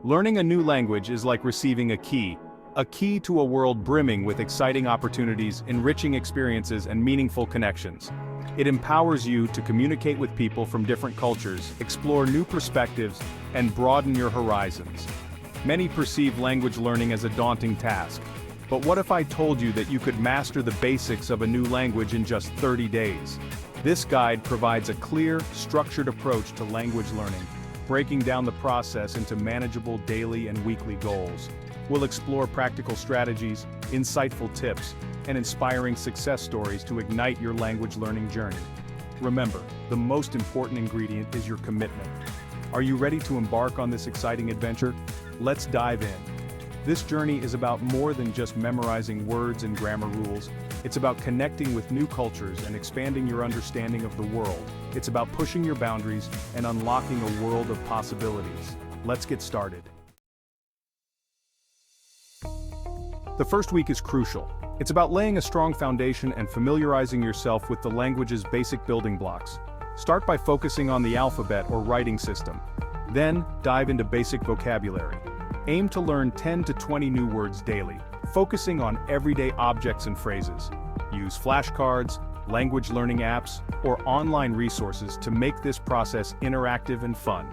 Learning a new language is like receiving a key to a world brimming with exciting opportunities, enriching experiences, and meaningful connections. It empowers you to communicate with people from different cultures, explore new perspectives, and broaden your horizons. Many perceive language learning as a daunting task. But what if I told you that you could master the basics of a new language in just 30 days? This guide provides a clear, structured approach to language learning, breaking down the process into manageable daily and weekly goals. We'll explore practical strategies, insightful tips, and inspiring success stories to ignite your language learning journey. Remember, the most important ingredient is your commitment. Are you ready to embark on this exciting adventure? Let's dive in. This journey is about more than just memorizing words and grammar rules. It's about connecting with new cultures and expanding your understanding of the world. It's about pushing your boundaries and unlocking a world of possibilities. Let's get started. The first week is crucial. It's about laying a strong foundation and familiarizing yourself with the language's basic building blocks. Start by focusing on the alphabet or writing system. Then, dive into basic vocabulary. Aim to learn 10 to 20 new words daily, focusing on everyday objects and phrases. Use flashcards, language learning apps, or online resources to make this process interactive and fun.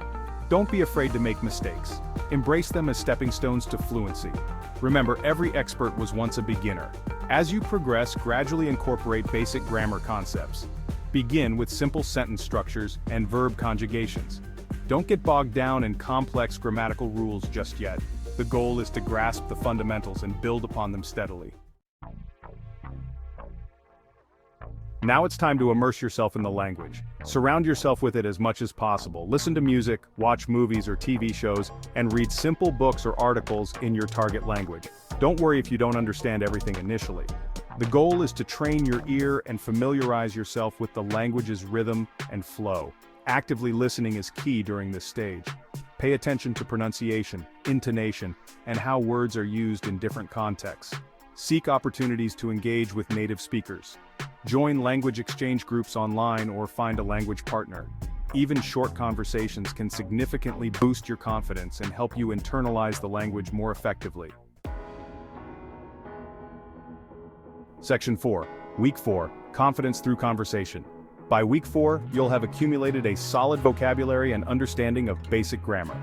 Don't be afraid to make mistakes. Embrace them as stepping stones to fluency. Remember, every expert was once a beginner. As you progress, gradually incorporate basic grammar concepts. Begin with simple sentence structures and verb conjugations. Don't get bogged down in complex grammatical rules just yet. The goal is to grasp the fundamentals and build upon them steadily. Now it's time to immerse yourself in the language. Surround yourself with it as much as possible. Listen to music, watch movies or TV shows, and read simple books or articles in your target language. Don't worry if you don't understand everything initially. The goal is to train your ear and familiarize yourself with the language's rhythm and flow. Actively listening is key during this stage. Pay attention to pronunciation, intonation, and how words are used in different contexts. Seek opportunities to engage with native speakers. Join language exchange groups online or find a language partner. Even short conversations can significantly boost your confidence and help you internalize the language more effectively. Section 4. Week 4. Confidence through conversation. By week 4, you'll have accumulated a solid vocabulary and understanding of basic grammar.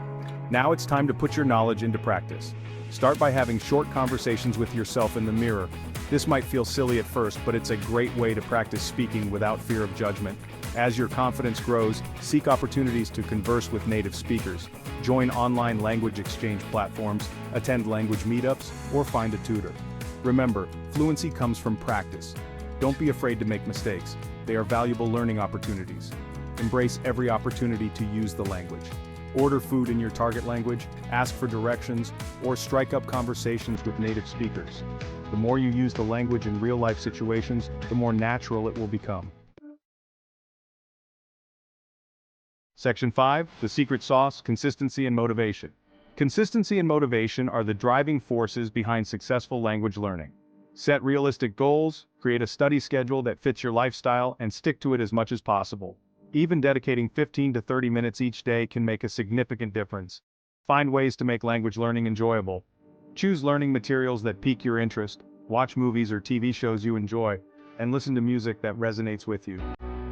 Now it's time to put your knowledge into practice. Start by having short conversations with yourself in the mirror. This might feel silly at first, but it's a great way to practice speaking without fear of judgment. As your confidence grows, seek opportunities to converse with native speakers. Join online language exchange platforms, attend language meetups, or find a tutor. Remember, fluency comes from practice. Don't be afraid to make mistakes. They are valuable learning opportunities. Embrace every opportunity to use the language. Order food in your target language, ask for directions, or strike up conversations with native speakers. The more you use the language in real-life situations, the more natural it will become. Section 5. The secret sauce, consistency and motivation. Consistency and motivation are the driving forces behind successful language learning. Set realistic goals, create a study schedule that fits your lifestyle, and stick to it as much as possible. Even dedicating 15 to 30 minutes each day can make a significant difference. Find ways to make language learning enjoyable. Choose learning materials that pique your interest, watch movies or TV shows you enjoy, and listen to music that resonates with you.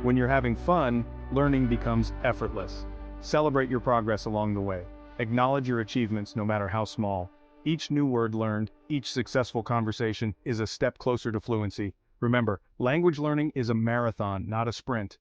When you're having fun, learning becomes effortless. Celebrate your progress along the way. Acknowledge your achievements no matter how small. Each new word learned, each successful conversation is a step closer to fluency. Remember, language learning is a marathon, not a sprint.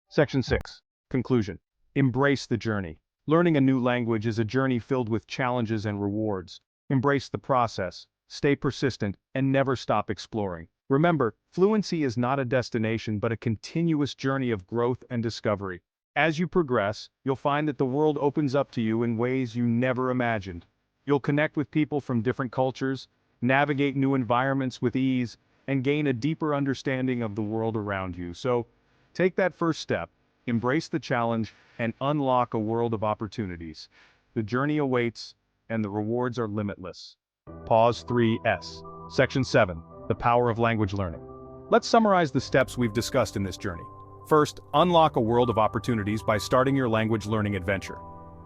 Section 6. Conclusion. Embrace the journey. Learning a new language is a journey filled with challenges and rewards. Embrace the process, stay persistent, and never stop exploring. Remember, fluency is not a destination but a continuous journey of growth and discovery. As you progress, you'll find that the world opens up to you in ways you never imagined. You'll connect with people from different cultures, navigate new environments with ease, and gain a deeper understanding of the world around you. So, take that first step, embrace the challenge, and unlock a world of opportunities. The journey awaits, and the rewards are limitless. Pause 3S. Section 7. The power of language learning. Let's summarize the steps we've discussed in this journey. First, unlock a world of opportunities by starting your language learning adventure.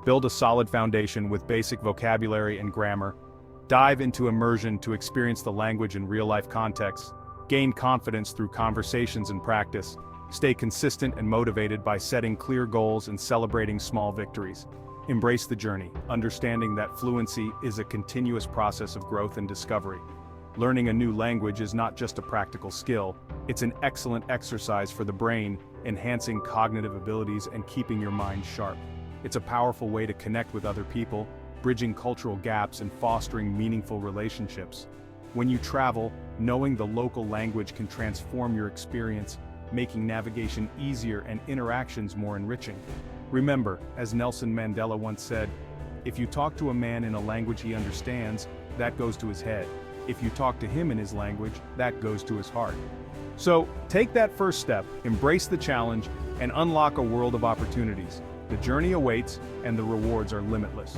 Build a solid foundation with basic vocabulary and grammar. Dive into immersion to experience the language in real-life contexts. Gain confidence through conversations and practice. Stay consistent and motivated by setting clear goals and celebrating small victories. Embrace the journey, understanding that fluency is a continuous process of growth and discovery. Learning a new language is not just a practical skill, it's an excellent exercise for the brain, enhancing cognitive abilities and keeping your mind sharp. It's a powerful way to connect with other people, bridging cultural gaps and fostering meaningful relationships. When you travel, knowing the local language can transform your experience, making navigation easier and interactions more enriching. Remember, as Nelson Mandela once said, if you talk to a man in a language he understands, that goes to his head. If you talk to him in his language, that goes to his heart. So, take that first step, embrace the challenge, and unlock a world of opportunities. The journey awaits, and the rewards are limitless.